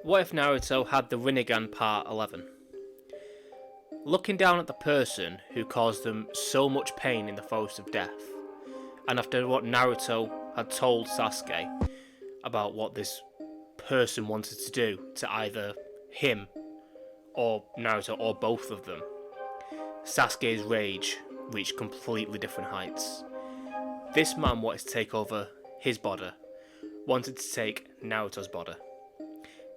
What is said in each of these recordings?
What if Naruto had the Rinnegan Part 11? Looking down at the person who caused them so much pain in the Forest of Death, and after what Naruto had told Sasuke about what this person wanted to do to either him or Naruto or both of them, Sasuke's rage reached completely different heights. This man wanted to take over his body, wanted to take Naruto's body.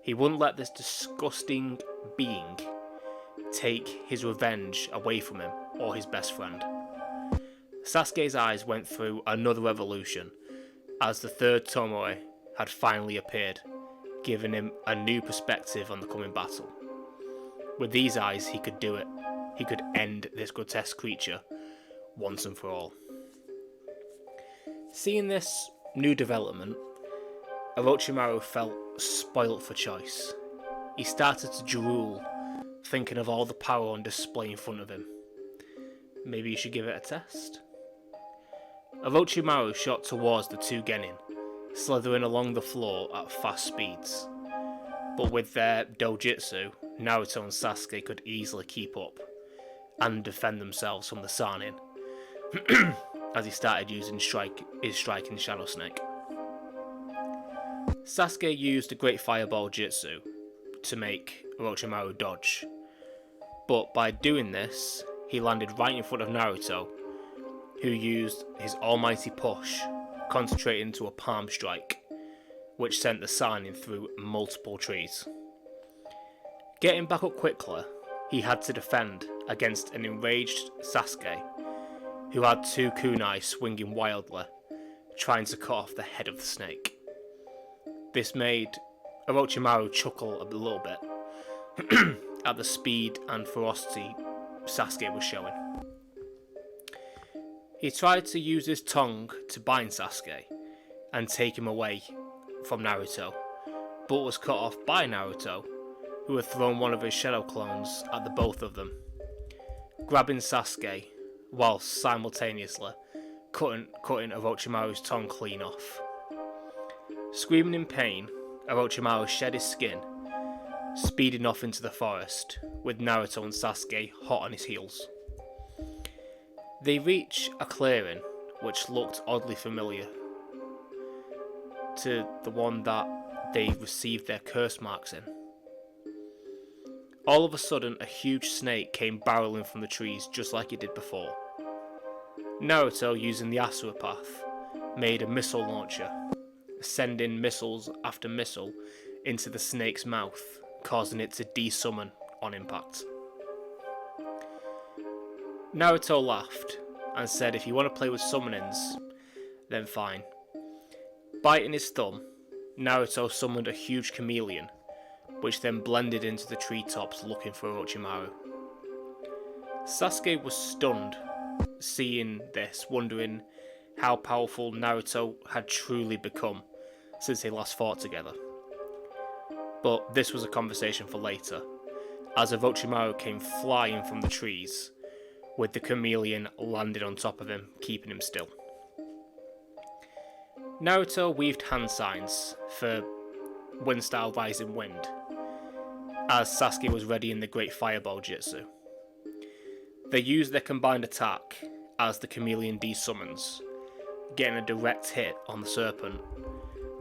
He wouldn't let this disgusting being take his revenge away from him or his best friend. Sasuke's eyes went through another evolution as the third Tomoe had finally appeared, giving him a new perspective on the coming battle. With these eyes, he could do it. He could end this grotesque creature once and for all. Seeing this new development, Orochimaru felt spoilt for choice. He started to drool, thinking of all the power on display in front of him. Maybe you should give it a test? Orochimaru shot towards the two genin, slithering along the floor at fast speeds. But with their dojutsu, Naruto and Sasuke could easily keep up and defend themselves from the sannin as he started using his striking Shadow Snake. Sasuke used the Great Fireball Jutsu to make Orochimaru dodge, but by doing this, he landed right in front of Naruto, who used his almighty push, concentrating into a palm strike, which sent the sannin through multiple trees. Getting back up quickly, he had to defend against an enraged Sasuke, who had two kunai swinging wildly, trying to cut off the head of the snake. This made Orochimaru chuckle a little bit at the speed and ferocity Sasuke was showing. He tried to use his tongue to bind Sasuke and take him away from Naruto, but was cut off by Naruto, who had thrown one of his shadow clones at the both of them, grabbing Sasuke whilst simultaneously cutting Orochimaru's tongue clean off. Screaming in pain, Orochimaru shed his skin, speeding off into the forest, with Naruto and Sasuke hot on his heels. They reach a clearing which looked oddly familiar to the one that they received their curse marks in. All of a sudden, a huge snake came barreling from the trees just like it did before. Naruto, using the Asura Path, made a missile launcher, sending missiles after missile into the snake's mouth, causing it to desummon on impact. Naruto laughed and said if you want to play with summonings, then fine. Biting his thumb, Naruto summoned a huge chameleon, which then blended into the treetops looking for Orochimaru. Sasuke was stunned, seeing this, wondering how powerful Naruto had truly become since they last fought together. But this was a conversation for later, as Orochimaru came flying from the trees, with the chameleon landing on top of him, keeping him still. Naruto weaved hand signs for Wind-style Rising Wind, as Sasuke was ready in the Great Fireball Jutsu. They used their combined attack as the chameleon desummons, getting a direct hit on the serpent,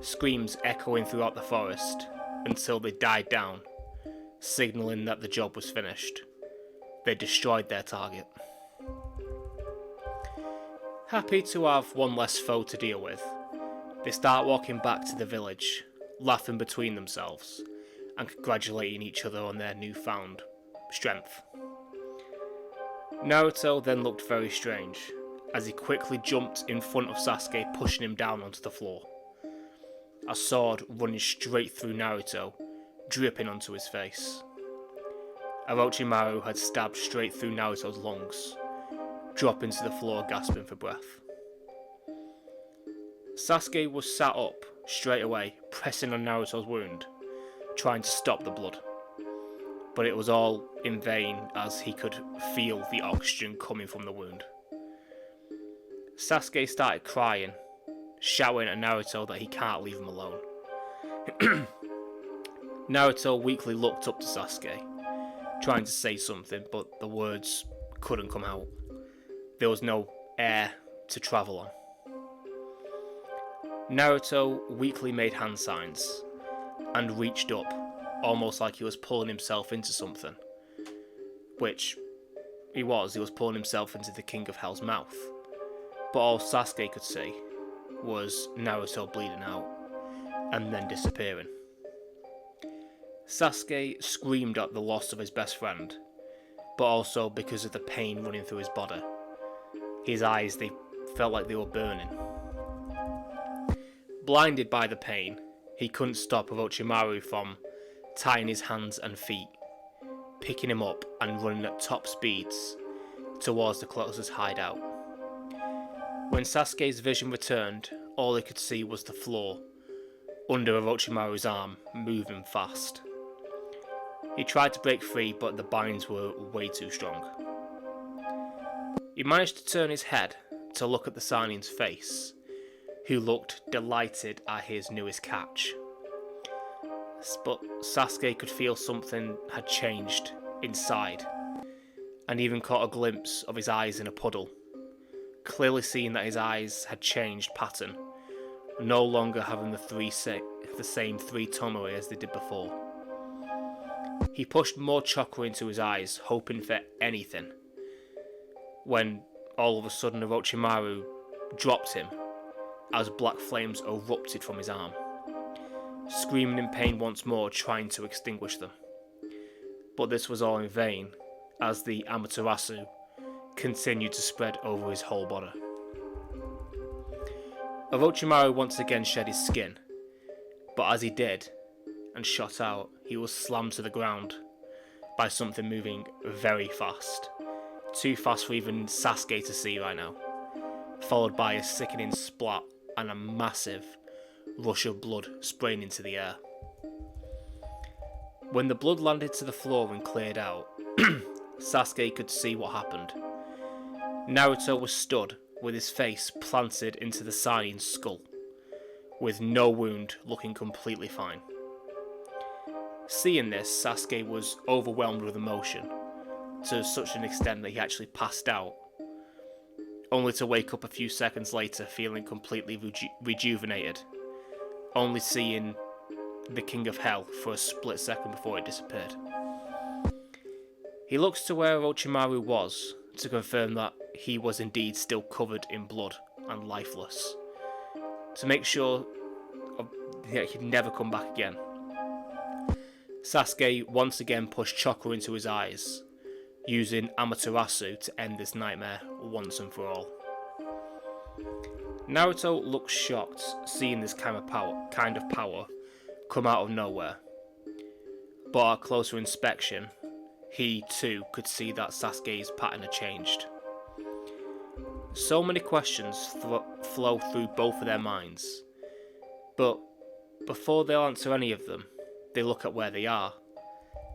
screams echoing throughout the forest until they died down, signalling that the job was finished. They destroyed their target. Happy to have one less foe to deal with, they start walking back to the village, laughing between themselves and congratulating each other on their newfound strength. Naruto then looked very strange, as he quickly jumped in front of Sasuke, pushing him down onto the floor. A sword running straight through Naruto, dripping onto his face. Orochimaru had stabbed straight through Naruto's lungs, dropping to the floor gasping for breath. Sasuke was sat up straight away, pressing on Naruto's wound, trying to stop the blood. But it was all in vain, as he could feel the oxygen coming from the wound. Sasuke started crying, shouting at Naruto that he can't leave him alone. Naruto weakly looked up to Sasuke, trying to say something, but the words couldn't come out. There was no air to travel on. Naruto weakly made hand signs and reached up, almost like he was pulling himself into something. Which he was pulling himself into the King of Hell's mouth. But all Sasuke could see was Naruto bleeding out and then disappearing. Sasuke screamed at the loss of his best friend, but also because of the pain running through his body. His eyes, they felt like they were burning. Blinded by the pain, he couldn't stop Orochimaru from tying his hands and feet, picking him up and running at top speeds towards the closest hideout. When Sasuke's vision returned, all he could see was the floor under Orochimaru's arm, moving fast. He tried to break free, but the binds were way too strong. He managed to turn his head to look at the sannin's face, who looked delighted at his newest catch. But Sasuke could feel something had changed inside, and even caught a glimpse of his eyes in a puddle, clearly seeing that his eyes had changed pattern, no longer having the same three tomoe as they did before. He pushed more chakra into his eyes, hoping for anything, when all of a sudden Orochimaru dropped him as black flames erupted from his arm, screaming in pain once more, trying to extinguish them. But this was all in vain, as the Amaterasu continued to spread over his whole body. Orochimaru once again shed his skin, but as he did, and shot out, he was slammed to the ground by something moving very fast. Too fast for even Sasuke to see right now, followed by a sickening splat and a massive rush of blood spraying into the air. When the blood landed to the floor and cleared out, Sasuke could see what happened. Naruto was stood with his face planted into the sannin's skull, with no wound, looking completely fine. Seeing this, Sasuke was overwhelmed with emotion, to such an extent that he actually passed out, only to wake up a few seconds later feeling completely rejuvenated, only seeing the King of Hell for a split second before it disappeared. He looks to where Orochimaru was to confirm that he was indeed still covered in blood and lifeless, to make sure that he'd never come back again. Sasuke once again pushed chakra into his eyes, using Amaterasu to end this nightmare once and for all. Naruto looked shocked seeing this kind of power come out of nowhere, but at closer inspection, he too could see that Sasuke's pattern had changed. So many questions flow through both of their minds, but before they'll answer any of them, they look at where they are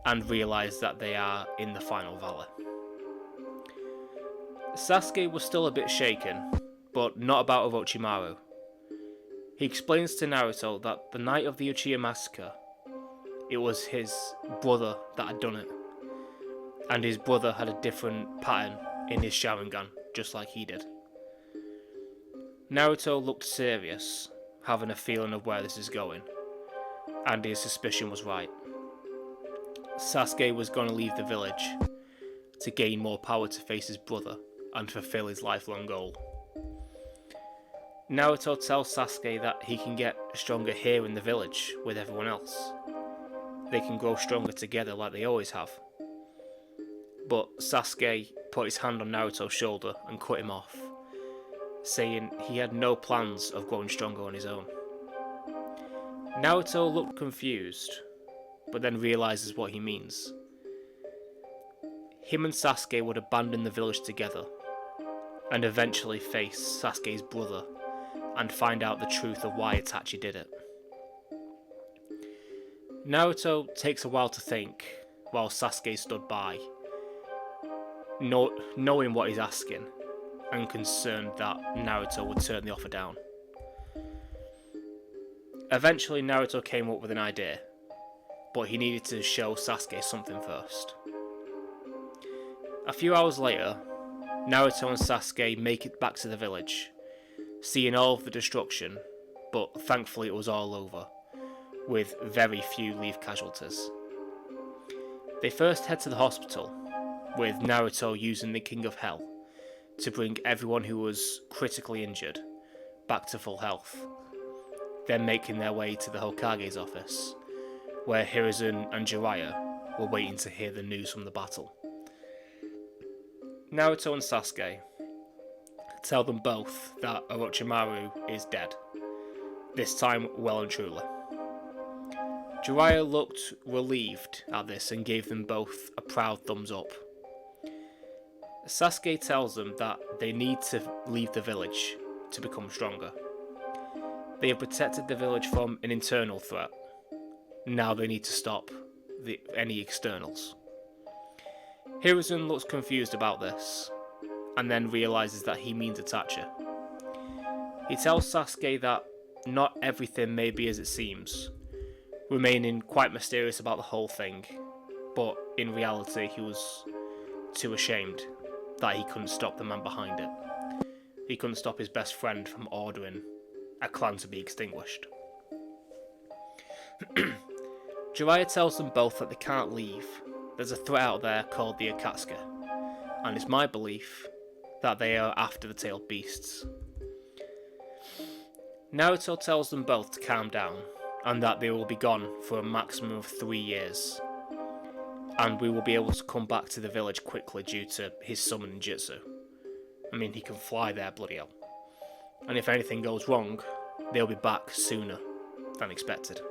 and realise that they are in the final valley. Sasuke was still a bit shaken, but not about Orochimaru. He explains to Naruto that the night of the Uchiha massacre, it was his brother that had done it, and his brother had a different pattern in his Sharingan, just like he did. Naruto looked serious, having a feeling of where this is going, and his suspicion was right. Sasuke was going to leave the village to gain more power to face his brother and fulfill his lifelong goal. Naruto tells Sasuke that he can get stronger here in the village with everyone else. They can grow stronger together like they always have. But Sasuke put his hand on Naruto's shoulder and cut him off, saying he had no plans of growing stronger on his own. Naruto looked confused, but then realises what he means. Him and Sasuke would abandon the village together, and eventually face Sasuke's brother and find out the truth of why Itachi did it. Naruto takes a while to think, while Sasuke stood by, knowing what he's asking, and concerned that Naruto would turn the offer down. Eventually Naruto came up with an idea, but he needed to show Sasuke something first. A few hours later, Naruto and Sasuke make it back to the village, seeing all of the destruction, but thankfully it was all over, with very few leave casualties. They first head to the hospital, with Naruto using the King of Hell to bring everyone who was critically injured back to full health, then making their way to the Hokage's office, where Hiruzen and Jiraiya were waiting to hear the news from the battle. Naruto and Sasuke tell them both that Orochimaru is dead, this time well and truly. Jiraiya looked relieved at this and gave them both a proud thumbs up. Sasuke tells them that they need to leave the village to become stronger. They have protected the village from an internal threat. Now they need to stop any externals. Hiruzen looks confused about this, and then realises that he means Itachi. He tells Sasuke that not everything may be as it seems, remaining quite mysterious about the whole thing, but in reality he was too ashamed that he couldn't stop the man behind it. He couldn't stop his best friend from ordering a clan to be extinguished. Jiraiya tells them both that they can't leave. There's a threat out there called the Akatsuki, and it's my belief that they are after the tailed beasts. Naruto tells them both to calm down, and that they will be gone for a maximum of 3 years, and we will be able to come back to the village quickly due to his summoning jutsu. I mean, he can fly there, bloody hell. And if anything goes wrong, they'll be back sooner than expected.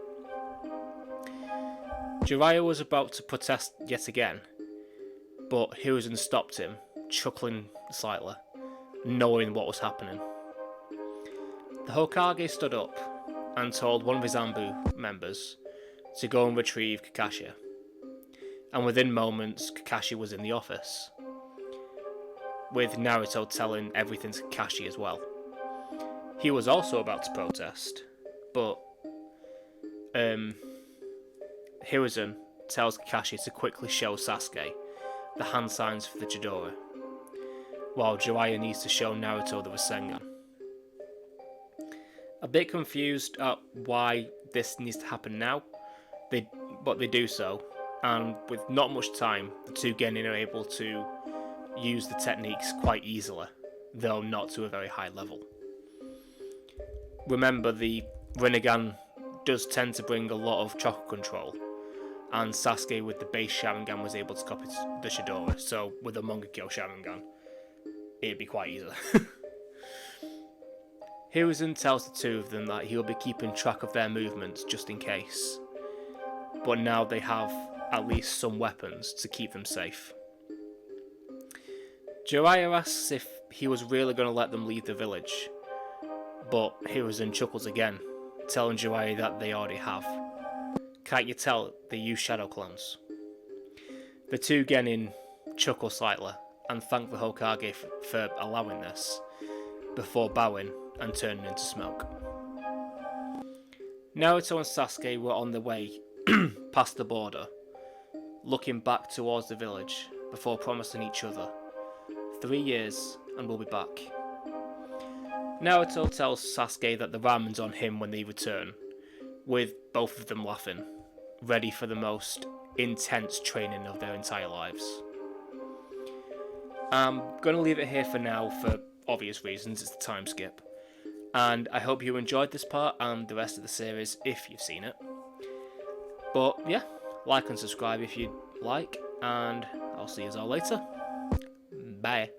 Jiraiya was about to protest yet again, but Hiruzen stopped him, chuckling slightly, knowing what was happening. The Hokage stood up and told one of his Anbu members to go and retrieve Kakashi, and within moments Kakashi was in the office, with Naruto telling everything to Kakashi as well. He was also about to protest, but Hiruzen tells Kakashi to quickly show Sasuke the hand signs for the Chidori, while Jiraiya needs to show Naruto the Rasengan. A bit confused at why this needs to happen now, but they do so, and with not much time, the two genin are able to use the techniques quite easily, though not to a very high level. Remember, the Rinnegan does tend to bring a lot of chakra control, and Sasuke with the base Sharingan was able to copy the Chidori, so with a Mangekyo Sharingan, it'd be quite easy. Hiruzen tells the two of them that he'll be keeping track of their movements just in case, but now they have at least some weapons to keep them safe. Jiraiya asks if he was really going to let them leave the village, but Hiruzen chuckles again, telling Jiraiya that they already have. Can't you tell they use shadow clones? The two genin chuckle slightly and thank the Hokage for allowing this, before bowing and turning into smoke. Naruto and Sasuke were on their way past the border, looking back towards the village before promising each other 3 years and we'll be back. Naruto tells Sasuke that the ramen's on him when they return, with both of them laughing, ready for the most intense training of their entire lives. I'm going to leave it here for now for obvious reasons, it's the time skip. And I hope you enjoyed this part and the rest of the series if you've seen it. But yeah, like and subscribe if you'd like, and I'll see you all later. Bye.